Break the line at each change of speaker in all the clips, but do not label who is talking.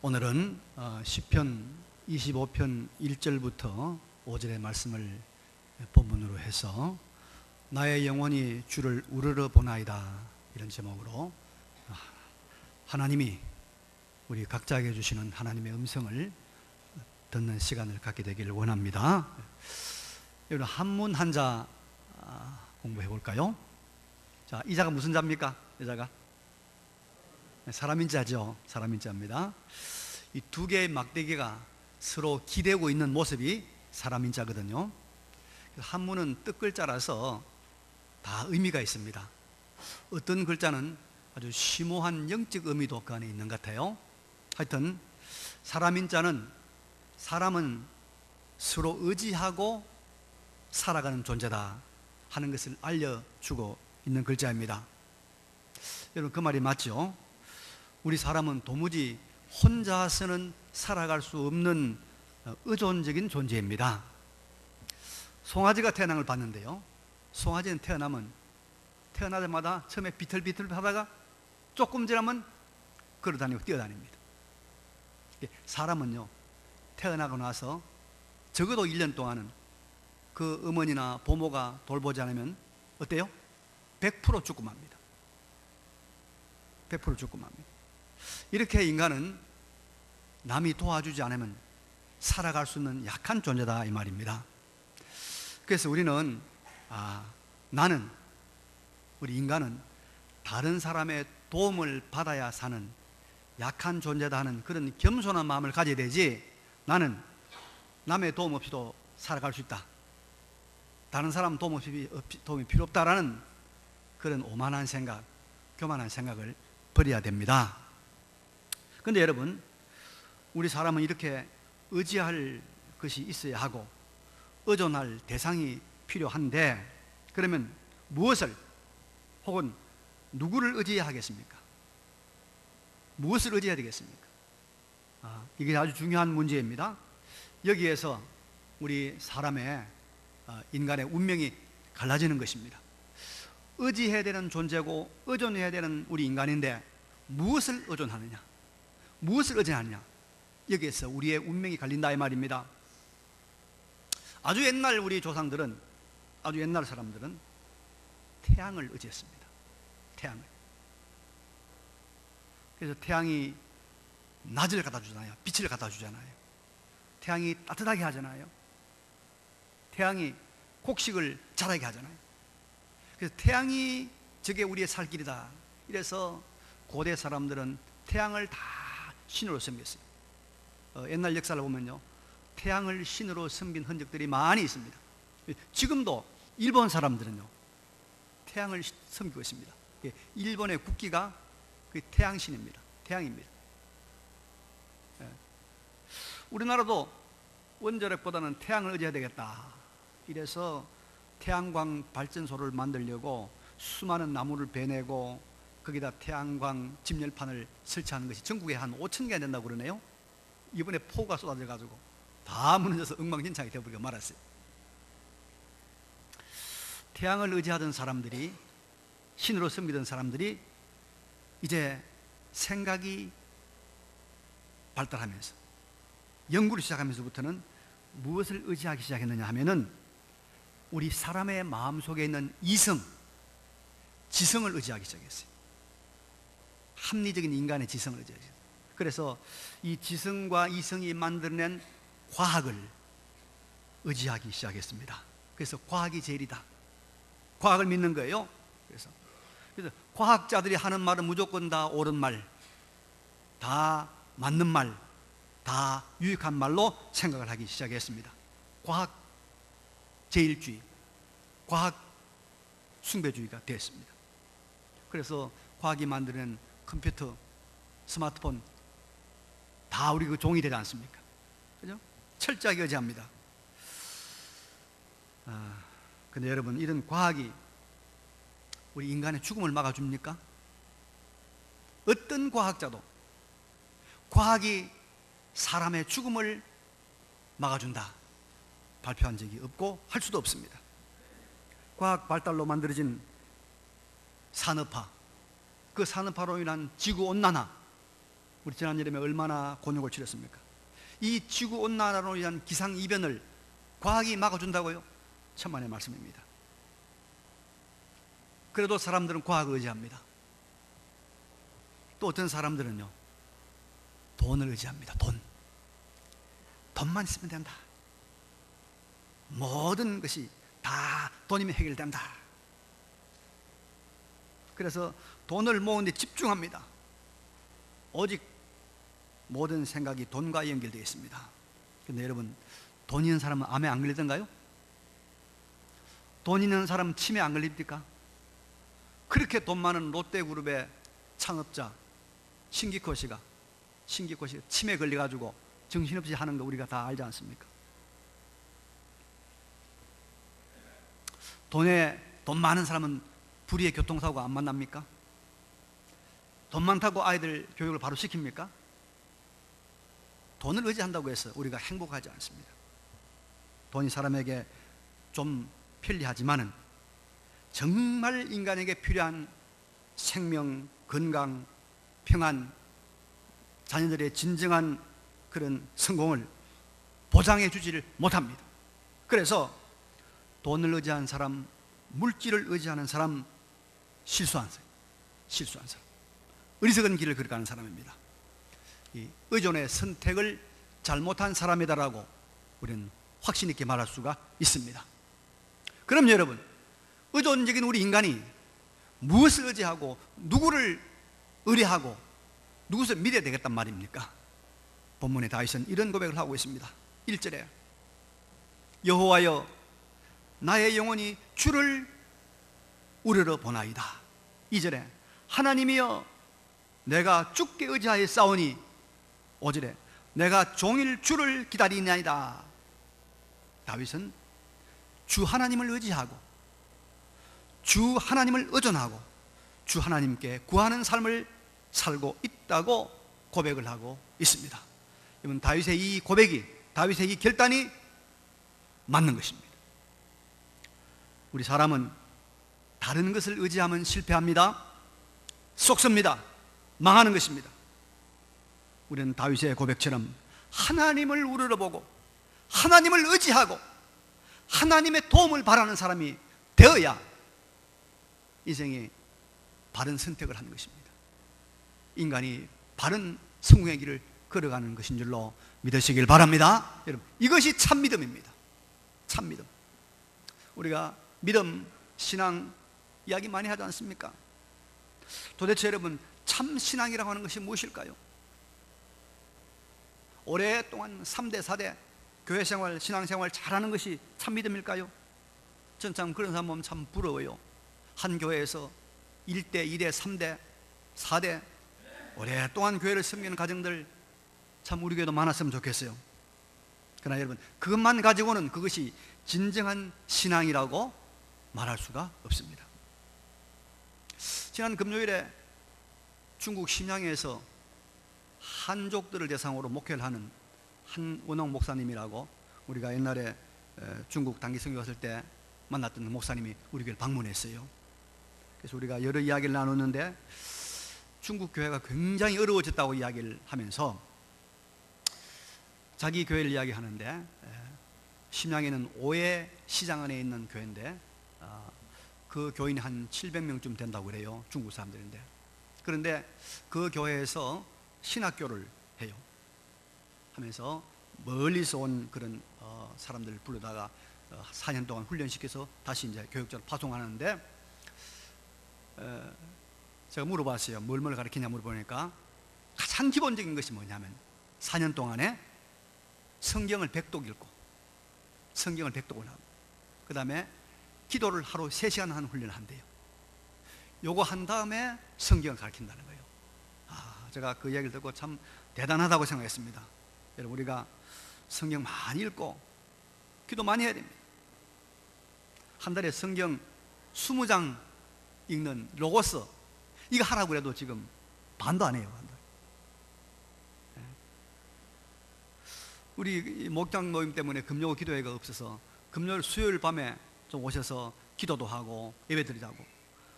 오늘은 시편 25편 1절부터 5절의 말씀을 본문으로 해서 나의 영혼이 주를 우러러 보나이다, 이런 제목으로 하나님이 우리 각자에게 주시는 하나님의 음성을 듣는 시간을 갖게 되기를 원합니다. 여러분, 한문 한자 공부해 볼까요? 자, 이 자가 무슨 자입니까? 이 자가 사람인자죠. 사람인자입니다. 이 두 개의 막대기가 서로 기대고 있는 모습이 사람인자거든요. 한문은 뜻글자라서 다 의미가 있습니다. 어떤 글자는 아주 심오한 영적 의미도 그 안에 있는 것 같아요. 하여튼 사람인자는 사람은 서로 의지하고 살아가는 존재다 하는 것을 알려주고 있는 글자입니다. 여러분, 그 말이 맞죠? 우리 사람은 도무지 혼자서는 살아갈 수 없는 의존적인 존재입니다. 송아지가 태어난 걸 봤는데요, 송아지는 태어나자마자 처음에 비틀비틀 하다가 조금 지나면 걸어다니고 뛰어다닙니다. 사람은요, 태어나고 나서 적어도 1년 동안은 그 어머니나 부모가 돌보지 않으면 어때요? 100% 죽고 맙니다. 100% 죽고 맙니다. 이렇게 인간은 남이 도와주지 않으면 살아갈 수 있는 약한 존재다, 이 말입니다. 그래서 우리는 우리 인간은 다른 사람의 도움을 받아야 사는 약한 존재다 하는 그런 겸손한 마음을 가져야 되지, 나는 남의 도움 없이도 살아갈 수 있다, 다른 사람 도움이 필요 없다라는 그런 오만한 생각, 교만한 생각을 버려야 됩니다. 그런데 여러분, 우리 사람은 이렇게 의지할 것이 있어야 하고 의존할 대상이 필요한데, 그러면 무엇을 혹은 누구를 의지해야 하겠습니까? 무엇을 의지해야 되겠습니까? 이게 아주 중요한 문제입니다. 여기에서 우리 사람의 인간의 운명이 갈라지는 것입니다. 의지해야 되는 존재고 의존해야 되는 우리 인간인데 무엇을 의존하느냐, 무엇을 의존하느냐, 여기에서 우리의 운명이 갈린다, 이 말입니다. 아주 옛날 우리 조상들은, 아주 옛날 사람들은 태양을 의지했습니다. 태양을. 그래서 태양이 낮을 갖다 주잖아요. 빛을 갖다 주잖아요. 태양이 따뜻하게 하잖아요. 태양이 곡식을 자라게 하잖아요. 그래서 태양이 저게 우리의 살 길이다, 이래서 고대 사람들은 태양을 다 신으로 섬겼어요. 옛날 역사를 보면요, 태양을 신으로 섬긴 흔적들이 많이 있습니다. 지금도 일본 사람들은요, 태양을 섬기고 있습니다. 일본의 국기가 그 태양신입니다. 태양입니다. 우리나라도 원자력보다는 태양을 의지해야 되겠다, 이래서 태양광 발전소를 만들려고 수많은 나무를 베내고 거기다 태양광 집열판을 설치하는 것이 전국에 한 5,000개가 된다고 그러네요. 이번에 폭우가 쏟아져 가지고 다 무너져서 엉망진창이 되어버리고 말았어요. 태양을 의지하던 사람들이, 신으로 섬기던 사람들이 이제 생각이 발달하면서 연구를 시작하면서부터는 무엇을 의지하기 시작했느냐 하면은 우리 사람의 마음속에 있는 이성, 지성을 의지하기 시작했어요. 합리적인 인간의 지성을 의지하기. 그래서 이 지성과 이성이 만들어낸 과학을 의지하기 시작했습니다. 그래서 과학이 제일이다, 과학을 믿는 거예요. 그래서 과학자들이 하는 말은 무조건 다 옳은 말, 다 맞는 말, 다 유익한 말로 생각을 하기 시작했습니다. 과학 제일주의, 과학 숭배주의가 됐습니다. 그래서 과학이 만드는 컴퓨터, 스마트폰 다 우리 그 종이 되지 않습니까? 그죠? 철저하게 의지합니다. 근데 여러분, 이런 과학이 우리 인간의 죽음을 막아줍니까? 어떤 과학자도 과학이 사람의 죽음을 막아준다 발표한 적이 없고 할 수도 없습니다. 과학 발달로 만들어진 산업화, 그 산업화로 인한 지구온난화, 우리 지난 여름에 얼마나 곤욕을 치렀습니까? 이 지구온난화로 인한 기상이변을 과학이 막아준다고요? 천만의 말씀입니다. 그래도 사람들은 과학을 의지합니다. 또 어떤 사람들은요, 돈을 의지합니다. 돈만 있으면 된다. 모든 것이 다 돈이면 해결된다. 그래서 돈을 모으는 데 집중합니다. 오직 모든 생각이 돈과 연결되어 있습니다. 그런데 여러분, 돈 있는 사람은 암에 안 걸리던가요? 돈 있는 사람은 치매 안 걸립니까? 그렇게 돈 많은 롯데그룹의 창업자 신기코 씨가 치매 걸려가지고 정신없이 하는 거 우리가 다 알지 않습니까? 돈 많은 사람은 불의의 교통사고가 안 만납니까? 돈 많다고 아이들 교육을 바로 시킵니까? 돈을 의지한다고 해서 우리가 행복하지 않습니다. 돈이 사람에게 좀 편리하지만은 정말 인간에게 필요한 생명, 건강, 평안, 자녀들의 진정한 그런 성공을 보장해 주지를 못합니다. 그래서 돈을 의지하는 사람, 물질을 의지하는 사람, 실수한 사람, 어리석은 길을 걸어가는 사람입니다. 이 의존의 선택을 잘못한 사람이다라고 우리는 확신 있게 말할 수가 있습니다. 그럼 여러분, 의존적인 우리 인간이 무엇을 의지하고 누구를 의뢰하고 누구를 믿어야 되겠단 말입니까? 본문의 다윗은 이런 고백을 하고 있습니다. 1절에 여호와여 나의 영혼이 주를 우러러 보나이다. 2절에 하나님이여 내가 주께 의지하여 싸우니 5절에 내가 종일 주를 기다리나이다. 다윗은 주 하나님을 의지하고 주 하나님을 의존하고 주 하나님께 구하는 삶을 살고 있다고 고백을 하고 있습니다. 여러분, 다윗의 이 고백이, 다윗의 이 결단이 맞는 것입니다. 우리 사람은 다른 것을 의지하면 실패합니다. 속습니다. 망하는 것입니다. 우리는 다윗의 고백처럼 하나님을 우러러보고 하나님을 의지하고 하나님의 도움을 바라는 사람이 되어야 인생의 바른 선택을 하는 것입니다. 인간이 바른 성공의 길을 걸어가는 것인 줄로 믿으시길 바랍니다. 여러분, 이것이 참 믿음입니다. 참 믿음. 우리가 믿음, 신앙 이야기 많이 하지 않습니까? 도대체 여러분, 참 신앙이라고 하는 것이 무엇일까요? 오랫동안 3대, 4대 교회생활, 신앙생활 잘하는 것이 참 믿음일까요? 전 참 그런 사람 보면 참 부러워요. 한 교회에서 1대, 2대, 3대, 4대 오랫동안 교회를 섬기는 가정들 참 우리 교회도 많았으면 좋겠어요. 그러나 여러분, 그것만 가지고는 그것이 진정한 신앙이라고 말할 수가 없습니다. 지난 금요일에 중국 심양에서 한족들을 대상으로 목회를 하는 한원홍 목사님이라고 우리가 옛날에 중국 단기 선교 갔을 때 만났던 목사님이 우리 교회를 방문했어요. 그래서 우리가 여러 이야기를 나눴는데 중국 교회가 굉장히 어려워졌다고 이야기를 하면서 자기 교회를 이야기하는데 심양에는 오해 시장 안에 있는 교회인데 그 교인이 한 700명쯤 된다고 그래요. 중국 사람들인데. 그런데 그 교회에서 신학교를 해요. 하면서 멀리서 온 그런 사람들을 불러다가 4년 동안 훈련시켜서 다시 이제 교육자로 파송하는데 제가 물어봤어요. 뭘 가르치냐 물어보니까 가장 기본적인 것이 뭐냐면 4년 동안에 성경을 100독 읽고 성경을 100독을 하고 그 다음에 기도를 하루 3시간 하는 훈련을 한대요. 요거 한 다음에 성경을 가르친다는 거예요. 제가 그 이야기를 듣고 참 대단하다고 생각했습니다. 여러분, 우리가 성경 많이 읽고 기도 많이 해야 됩니다. 한 달에 성경 20장 읽는 로고스 이거 하라고 해도 지금 반도 안 해요. 우리 목장 모임 때문에 금요 기도회가 없어서 금요일 수요일 밤에 좀 오셔서 기도도 하고 예배 드리자고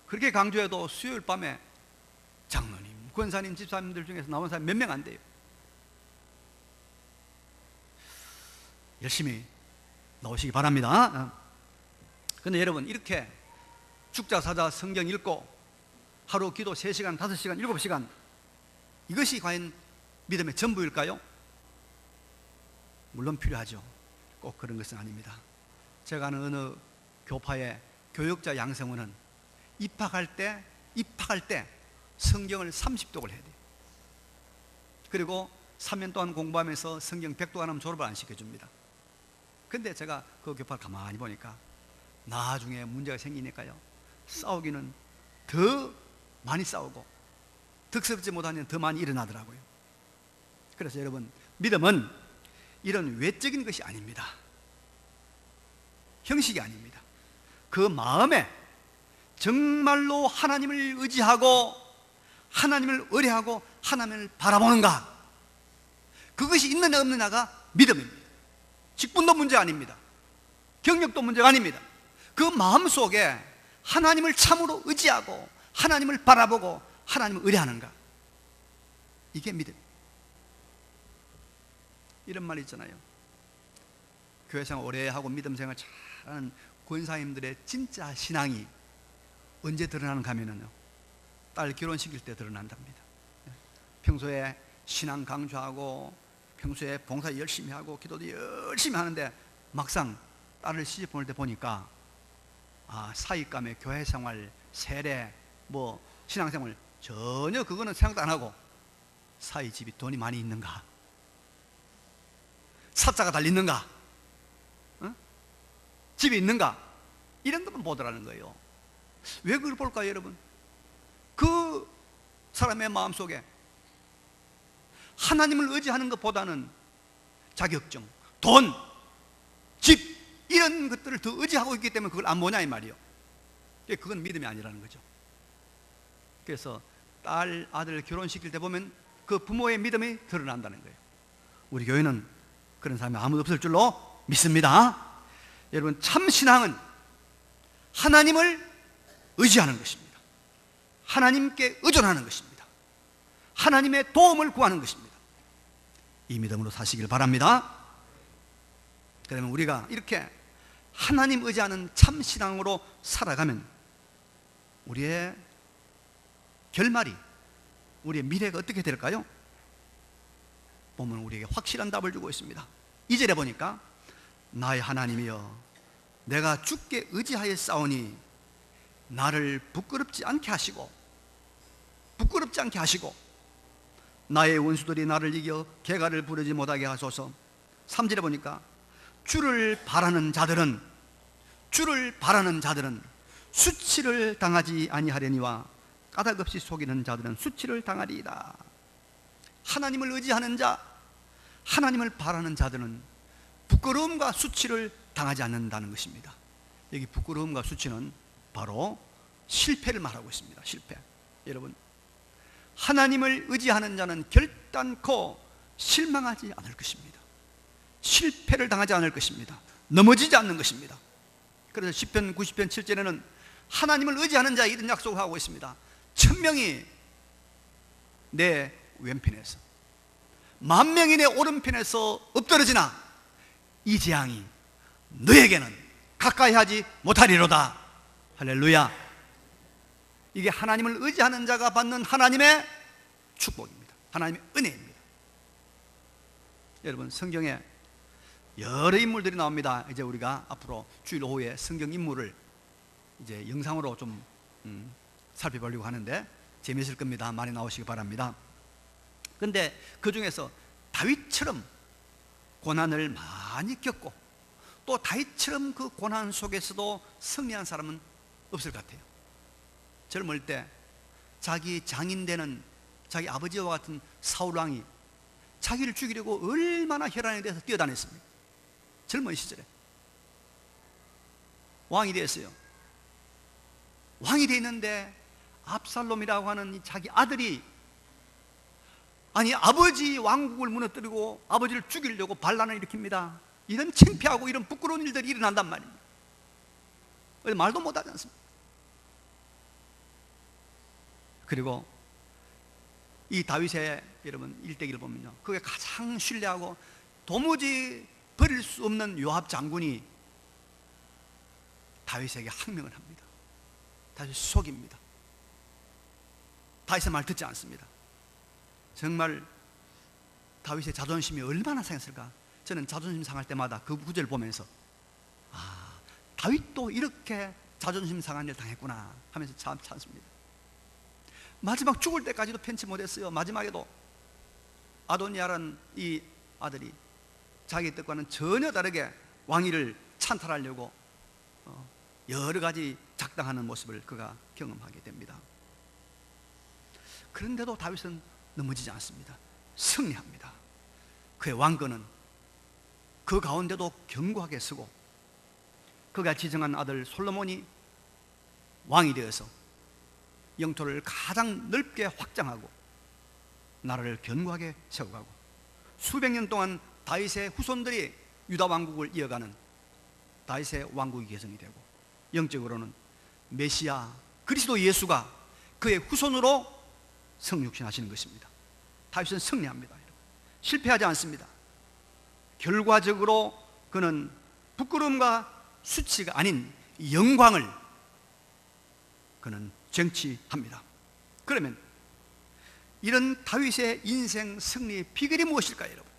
그렇게 강조해도 수요일 밤에 장로님 권사님, 집사님들 중에서 나온 사람이 몇 명 안 돼요. 열심히 나오시기 바랍니다. 근데 여러분, 이렇게 죽자사자 성경 읽고 하루 기도 3시간, 5시간, 7시간, 이것이 과연 믿음의 전부일까요? 물론 필요하죠. 꼭 그런 것은 아닙니다. 제가 아는 어느 교파의 교육자 양성원은 입학할 때 성경을 30독을 해야 돼요. 그리고 3년 동안 공부하면서 성경 100독 안 하면 졸업을 안 시켜줍니다. 근데 제가 그 교파를 가만히 보니까 나중에 문제가 생기니까요, 싸우기는 더 많이 싸우고 득스럽지 못하면 더 많이 일어나더라고요. 그래서 여러분, 믿음은 이런 외적인 것이 아닙니다. 형식이 아닙니다. 그 마음에 정말로 하나님을 의지하고 하나님을 의뢰하고 하나님을 바라보는가, 그것이 있느냐 없느냐가 믿음입니다. 직분도 문제 아닙니다. 경력도 문제가 아닙니다. 그 마음 속에 하나님을 참으로 의지하고 하나님을 바라보고 하나님을 의뢰하는가, 이게 믿음. 이런 말 있잖아요. 교회생활 오래 하고 믿음 생활 잘하는 권사님들의 진짜 신앙이 언제 드러나는가 하면요, 딸 결혼시킬 때 드러난답니다. 평소에 신앙 강조하고 평소에 봉사 열심히 하고 기도도 열심히 하는데 막상 딸을 시집 보낼 때 보니까 사익감에 교회생활, 세례, 신앙생활 전혀 그거는 생각도 안 하고, 사이 집이 돈이 많이 있는가, 사자가 달리는가, 집이 있는가, 이런 것만 보더라는 거예요. 왜 그걸 볼까요, 여러분? 그 사람의 마음속에 하나님을 의지하는 것보다는 자격증, 돈, 집, 이런 것들을 더 의지하고 있기 때문에 그걸 안 보냐 이 말이에요. 그건 믿음이 아니라는 거죠. 그래서 딸, 아들 결혼시킬 때 보면 그 부모의 믿음이 드러난다는 거예요. 우리 교회는 그런 사람이 아무도 없을 줄로 믿습니다. 여러분, 참 신앙은 하나님을 의지하는 것입니다. 하나님께 의존하는 것입니다. 하나님의 도움을 구하는 것입니다. 이 믿음으로 사시길 바랍니다. 그러면 우리가 이렇게 하나님 의지하는 참 신앙으로 살아가면 우리의 결말이, 우리의 미래가 어떻게 될까요? 보면 우리에게 확실한 답을 주고 있습니다. 2절에 보니까 나의 하나님이여, 내가 주께 의지하여 싸우니 나를 부끄럽지 않게 하시고 나의 원수들이 나를 이겨 개가를 부르지 못하게 하소서. 3절에 보니까 주를 바라는 자들은 수치를 당하지 아니하려니와 까닭없이 속이는 자들은 수치를 당하리이다. 하나님을 의지하는 자, 하나님을 바라는 자들은 부끄러움과 수치를 당하지 않는다는 것입니다. 여기 부끄러움과 수치는 바로 실패를 말하고 있습니다. 실패. 여러분, 하나님을 의지하는 자는 결단코 실망하지 않을 것입니다. 실패를 당하지 않을 것입니다. 넘어지지 않는 것입니다. 그래서 시편 90편 7절에는 하나님을 의지하는 자에 이런 약속을 하고 있습니다. 1000명이 내 왼편에서 10,000명이 내 오른편에서 엎드러지나 이 재앙이 너에게는 가까이 하지 못하리로다. 할렐루야. 이게 하나님을 의지하는 자가 받는 하나님의 축복입니다. 하나님의 은혜입니다. 여러분, 성경에 여러 인물들이 나옵니다. 이제 우리가 앞으로 주일 오후에 성경 인물을 이제 영상으로 좀 살펴보려고 하는데 재미있을 겁니다. 많이 나오시기 바랍니다. 근데 그 중에서 다윗처럼 고난을 많이 겪고 또 다윗처럼 그 고난 속에서도 승리한 사람은 없을 것 같아요. 젊을 때 자기 장인되는 자기 아버지와 같은 사울 왕이 자기를 죽이려고 얼마나 혈안에 대해서 뛰어다녔습니까? 젊은 시절에 왕이 됐어요. 왕이 돼 있는데 압살롬이라고 하는 자기 아들이 아버지 왕국을 무너뜨리고 아버지를 죽이려고 반란을 일으킵니다. 이런 창피하고 이런 부끄러운 일들이 일어난단 말입니다. 말도 못하지 않습니까? 그리고 이 다윗의 여러분 일대기를 보면요, 그게 가장 신뢰하고 도무지 버릴 수 없는 요압 장군이 다윗에게 항명을 합니다. 다윗 속입니다. 다윗의 말 듣지 않습니다. 정말 다윗의 자존심이 얼마나 상했을까. 저는 자존심 상할 때마다 그 구절을 보면서 다윗도 이렇게 자존심 상한 일 당했구나 하면서 참 참습니다. 마지막 죽을 때까지도 편치 못했어요. 마지막에도 아도니아라는 이 아들이 자기 뜻과는 전혀 다르게 왕위를 찬탈하려고 여러 가지 작당하는 모습을 그가 경험하게 됩니다. 그런데도 다윗은 넘어지지 않습니다. 승리합니다. 그의 왕권은 그 가운데도 견고하게 서고, 그가 지정한 아들 솔로몬이 왕이 되어서 영토를 가장 넓게 확장하고 나라를 견고하게 세워가고, 수백 년 동안 다윗의 후손들이 유다 왕국을 이어가는 다윗의 왕국이 개성이 되고, 영적으로는 메시아 그리스도 예수가 그의 후손으로 성육신하시는 것입니다. 다윗은 승리합니다. 실패하지 않습니다. 결과적으로 그는 부끄러움과 수치가 아닌 영광을 그는 쟁취합니다. 그러면 이런 다윗의 인생 승리의 비결이 무엇일까요, 여러분?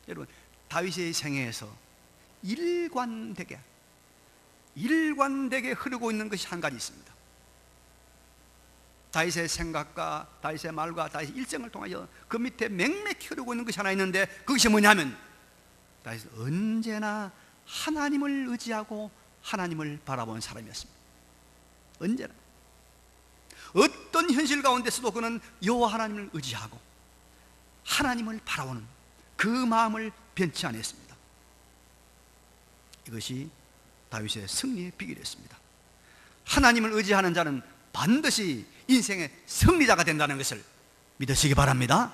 여러분, 다윗의 생애에서 일관되게 흐르고 있는 것이 한 가지 있습니다. 다윗의 생각과 다윗의 말과 다윗의 일정을 통하여 그 밑에 맹맥히 흐르고 있는 것이 하나 있는데, 그것이 뭐냐면 다윗은 언제나 하나님을 의지하고 하나님을 바라본 사람이었습니다. 언제나 어떤 현실 가운데서도 그는 여호와 하나님을 의지하고 하나님을 바라보는 그 마음을 변치 않았습니다. 이것이 다윗의 승리의 비결이었습니다. 하나님을 의지하는 자는 반드시 인생의 승리자가 된다는 것을 믿으시기 바랍니다.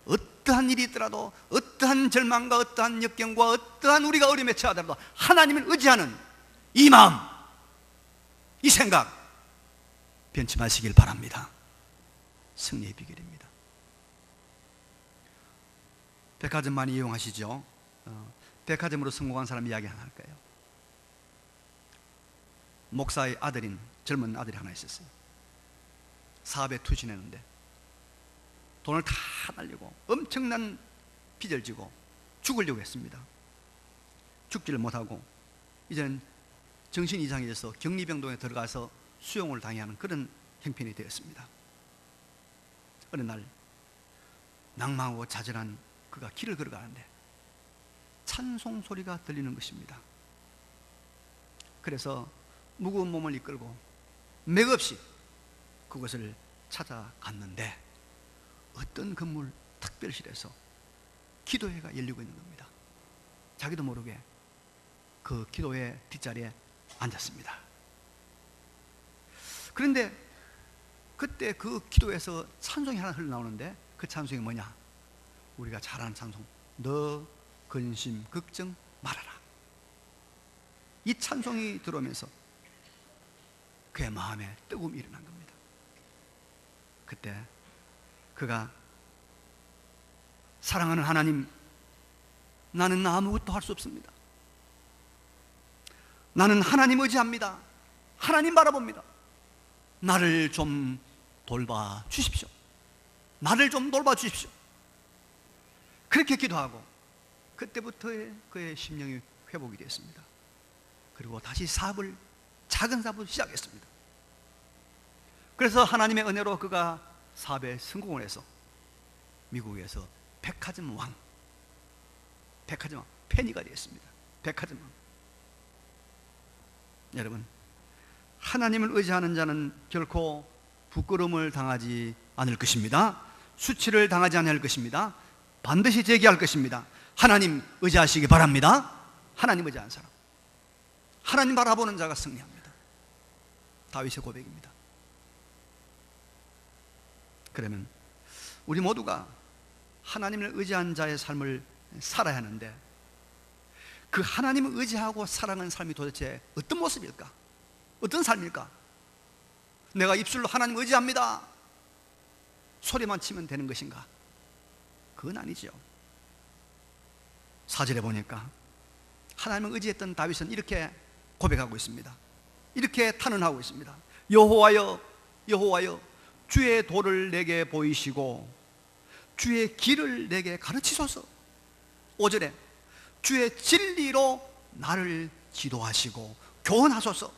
어떠한 일이 있더라도, 어떠한 절망과 어떠한 역경과 어떠한 우리가 어려움에 처하더라도 하나님을 의지하는 이 마음, 이 생각 변치 마시길 바랍니다. 승리의 비결입니다. 백화점 많이 이용하시죠? 백화점으로 성공한 사람 이야기 하나 할까요? 목사의 아들인 젊은 아들이 하나 있었어요. 사업에 투신했는데 돈을 다 날리고 엄청난 빚을 지고 죽으려고 했습니다. 죽지를 못하고 이제는 정신이 이상해져서 격리병동에 들어가서 수용을 당해야 하는 그런 형편이 되었습니다. 어느 날 낭망하고 좌절한 그가 길을 걸어가는데 찬송 소리가 들리는 것입니다. 그래서 무거운 몸을 이끌고 맥없이 그것을 찾아갔는데 어떤 건물 특별실에서 기도회가 열리고 있는 겁니다. 자기도 모르게 그 기도회 뒷자리에 앉았습니다. 그런데 그때 그 기도에서 찬송이 하나 흘러나오는데, 그 찬송이 뭐냐? 우리가 잘 아는 찬송, 너 근심 걱정 말아라. 이 찬송이 들어오면서 그의 마음에 뜨거움이 일어난 겁니다. 그때 그가 사랑하는 하나님, 나는 아무것도 할 수 없습니다. 나는 하나님 의지합니다. 하나님 바라봅니다. 나를 좀 돌봐 주십시오. 나를 좀 돌봐 주십시오. 그렇게 기도하고 그때부터의 그의 심령이 회복이 됐습니다. 그리고 다시 사업을, 작은 사업을 시작했습니다. 그래서 하나님의 은혜로 그가 사업에 성공을 해서 미국에서 백화점 왕, 페니가 되었습니다. 백화점 왕. 여러분, 하나님을 의지하는 자는 결코 부끄러움을 당하지 않을 것입니다. 수치를 당하지 않을 것입니다. 반드시 제기할 것입니다. 하나님 의지하시기 바랍니다. 하나님 의지하는 사람, 하나님 바라보는 자가 승리합니다. 다윗의 고백입니다. 그러면 우리 모두가 하나님을 의지한 자의 삶을 살아야 하는데, 그 하나님을 의지하고 살아가는 삶이 도대체 어떤 모습일까? 어떤 삶일까? 내가 입술로 하나님 의지합니다, 소리만 치면 되는 것인가? 그건 아니죠. 4절에 보니까 하나님을 의지했던 다윗은 이렇게 고백하고 있습니다. 이렇게 탄원하고 있습니다. 여호와여, 여호와여, 주의 도를 내게 보이시고 주의 길을 내게 가르치소서. 5절에 주의 진리로 나를 지도하시고 교훈하소서.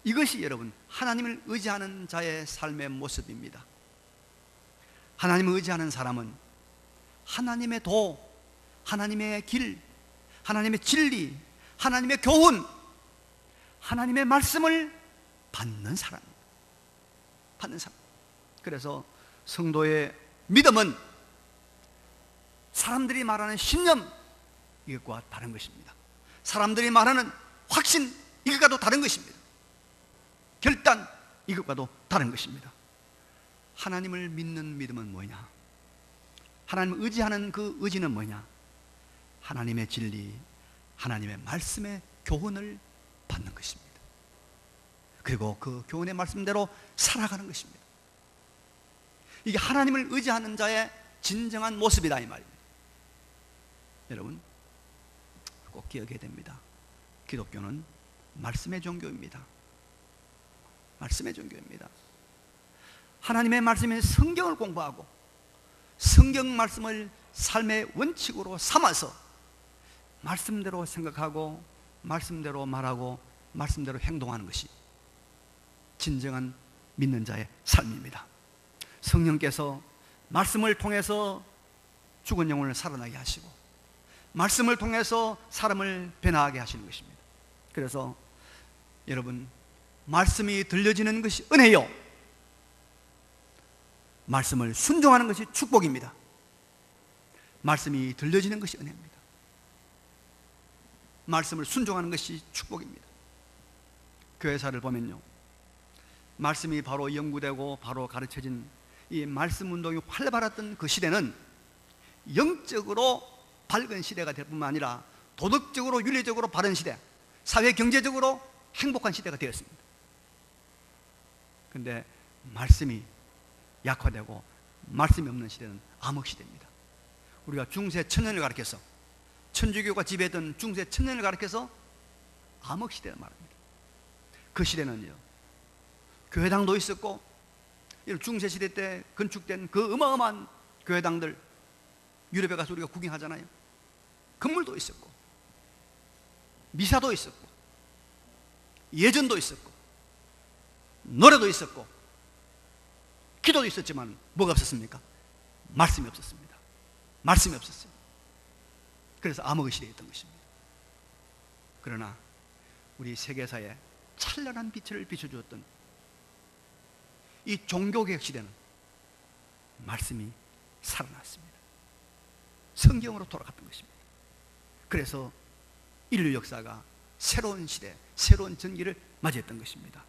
이것이 여러분 하나님을 의지하는 자의 삶의 모습입니다. 하나님을 의지하는 사람은 하나님의 도, 하나님의 길, 하나님의 진리, 하나님의 교훈, 하나님의 말씀을 받는 사람입니다. 받는 사람. 그래서 성도의 믿음은 사람들이 말하는 신념, 이것과 다른 것입니다. 사람들이 말하는 확신, 이것과도 다른 것입니다. 결단, 이것과도 다른 것입니다. 하나님을 믿는 믿음은 뭐냐? 하나님을 의지하는 그 의지는 뭐냐? 하나님의 진리, 하나님의 말씀의 교훈을 받는 것입니다. 그리고 그 교훈의 말씀대로 살아가는 것입니다. 이게 하나님을 의지하는 자의 진정한 모습이다 이 말입니다. 여러분 꼭 기억해야 됩니다. 기독교는 말씀의 종교입니다. 말씀의 종교입니다. 하나님의 말씀인 성경을 공부하고 성경 말씀을 삶의 원칙으로 삼아서 말씀대로 생각하고 말씀대로 말하고 말씀대로 행동하는 것이 진정한 믿는 자의 삶입니다. 성령께서 말씀을 통해서 죽은 영혼을 살아나게 하시고 말씀을 통해서 사람을 변화하게 하시는 것입니다. 그래서 여러분 말씀이 들려지는 것이 은혜요, 말씀을 순종하는 것이 축복입니다. 말씀이 들려지는 것이 은혜입니다. 말씀을 순종하는 것이 축복입니다. 교회사를 보면요, 말씀이 바로 연구되고 바로 가르쳐진 이 말씀 운동이 활발했던 그 시대는 영적으로 밝은 시대가 될 뿐만 아니라 도덕적으로 윤리적으로 바른 시대, 사회 경제적으로 행복한 시대가 되었습니다. 그런데 말씀이 약화되고 말씀이 없는 시대는 암흑 시대입니다. 우리가 중세 천년을 가르쳐서 천주교가 지배했던 중세 천년을 가르쳐서 암흑 시대를 말합니다. 그 시대는요, 교회당도 있었고 중세 시대 때 건축된 그 어마어마한 교회당들, 유럽에 가서 우리가 구경하잖아요. 건물도 있었고 미사도 있었고 예전도 있었고 노래도 있었고 기도도 있었지만 뭐가 없었습니까? 말씀이 없었습니다. 말씀이 없었어요. 그래서 암흑의 시대였던 것입니다. 그러나 우리 세계사에 찬란한 빛을 비춰주었던 이 종교개혁 시대는 말씀이 살아났습니다. 성경으로 돌아갔던 것입니다. 그래서 인류 역사가 새로운 시대, 새로운 전기를 맞이했던 것입니다.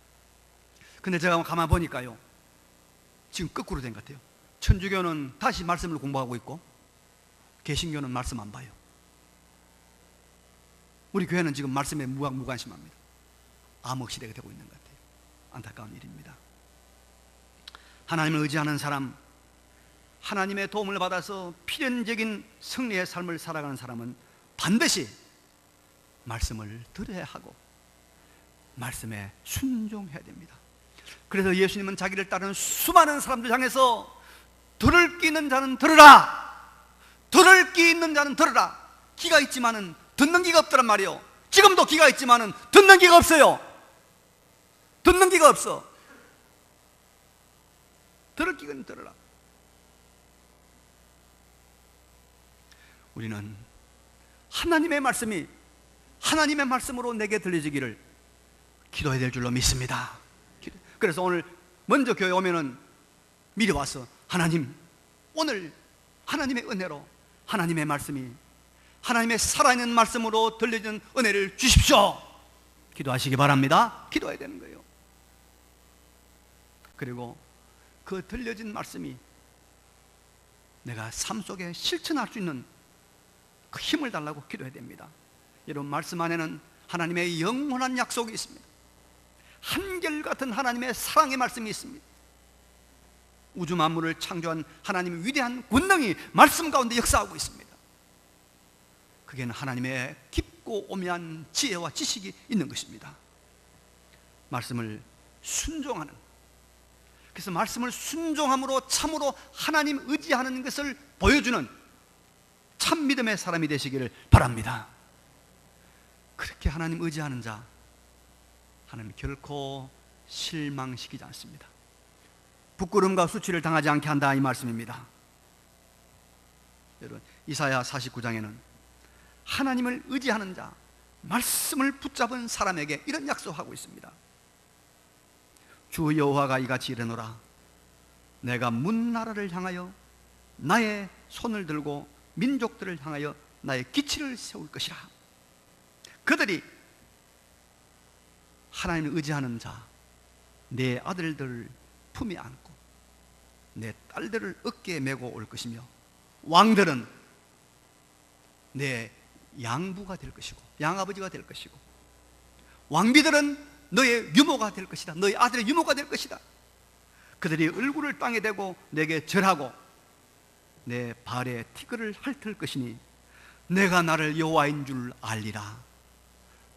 근데 제가 가만 보니까요, 지금 거꾸로 된 것 같아요. 천주교는 다시 말씀을 공부하고 있고 개신교는 말씀 안 봐요. 우리 교회는 지금 말씀에 무관심합니다. 암흑 시대가 되고 있는 것 같아요. 안타까운 일입니다. 하나님을 의지하는 사람, 하나님의 도움을 받아서 필연적인 승리의 삶을 살아가는 사람은 반드시 말씀을 들어야 하고 말씀에 순종해야 됩니다. 그래서 예수님은 자기를 따르는 수많은 사람들 향해서 들을 귀 있는 자는 들으라, 들을 귀 있는 자는 들으라. 귀가 있지만은 듣는 귀가 없더란 말이에요. 지금도 귀가 있지만은 듣는 귀가 없어요. 듣는 귀가 없어. 들을 귀는 들으라. 우리는 하나님의 말씀이 하나님의 말씀으로 내게 들려지기를 기도해야 될 줄로 믿습니다. 그래서 오늘 먼저 교회 오면은 미리 와서 하나님, 오늘 하나님의 은혜로 하나님의 말씀이 하나님의 살아있는 말씀으로 들려지는 은혜를 주십시오. 기도하시기 바랍니다. 기도해야 되는 거예요. 그리고 그 들려진 말씀이 내가 삶 속에 실천할 수 있는 그 힘을 달라고 기도해야 됩니다. 여러분, 말씀 안에는 하나님의 영원한 약속이 있습니다. 한결같은 하나님의 사랑의 말씀이 있습니다. 우주 만물을 창조한 하나님의 위대한 권능이 말씀 가운데 역사하고 있습니다. 그게는 하나님의 깊고 오묘한 지혜와 지식이 있는 것입니다. 말씀을 순종하는, 그래서 말씀을 순종함으로 참으로 하나님 의지하는 것을 보여주는 참 믿음의 사람이 되시기를 바랍니다. 그렇게 하나님 의지하는 자, 하나님 결코 실망시키지 않습니다. 부끄러움과 수치를 당하지 않게 한다, 이 말씀입니다. 여러분, 이사야 49장에는 하나님을 의지하는 자, 말씀을 붙잡은 사람에게 이런 약속하고 있습니다. 주 여호와가 이같이 이르노라. 내가 문 나라를 향하여 나의 손을 들고 민족들을 향하여 나의 기치를 세울 것이라. 그들이 하나님을 의지하는 자, 내 아들들을 품에 안고 내 딸들을 어깨에 메고 올 것이며, 왕들은 내 양부가 될 것이고 양아버지가 될 것이고, 왕비들은 너의 유모가 될 것이다. 너의 아들의 유모가 될 것이다. 그들이 얼굴을 땅에 대고 내게 절하고 내 발에 티끌을 핥을 것이니 내가 나를 여호와인 줄 알리라.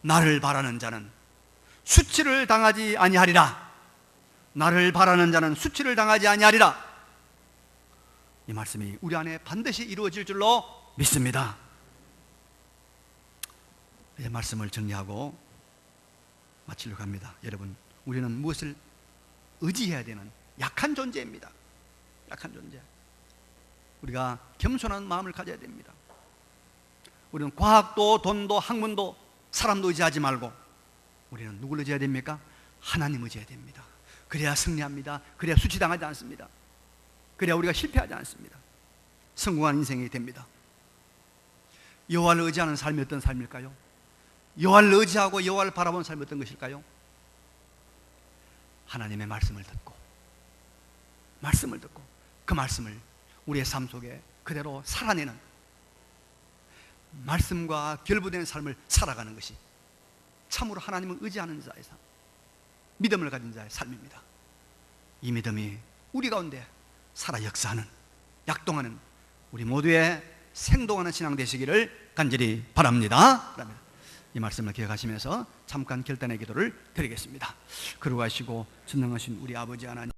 나를 바라는 자는 수치를 당하지 아니하리라. 나를 바라는 자는 수치를 당하지 아니하리라. 이 말씀이 우리 안에 반드시 이루어질 줄로 믿습니다. 이 말씀을 정리하고 마치려고 합니다. 여러분, 우리는 무엇을 의지해야 되는 약한 존재입니다. 약한 존재. 우리가 겸손한 마음을 가져야 됩니다. 우리는 과학도 돈도 학문도 사람도 의지하지 말고 우리는 누구를 의지해야 됩니까? 하나님 의지해야 됩니다. 그래야 승리합니다. 그래야 수치당하지 않습니다. 그래야 우리가 실패하지 않습니다. 성공한 인생이 됩니다. 여호와를 의지하는 삶이 어떤 삶일까요? 여호와를 의지하고 여호와를 바라보는 삶이 어떤 것일까요? 하나님의 말씀을 듣고 그 말씀을 우리의 삶 속에 그대로 살아내는, 말씀과 결부된 삶을 살아가는 것이 참으로 하나님을 의지하는 자의 삶, 믿음을 가진 자의 삶입니다. 이 믿음이 우리 가운데 살아 역사하는, 약동하는 우리 모두의 생동하는 신앙 되시기를 간절히 바랍니다. 이 말씀을 기억하시면서 잠깐 결단의 기도를 드리겠습니다. 그러고 가시고 전능하신 우리 아버지 하나님,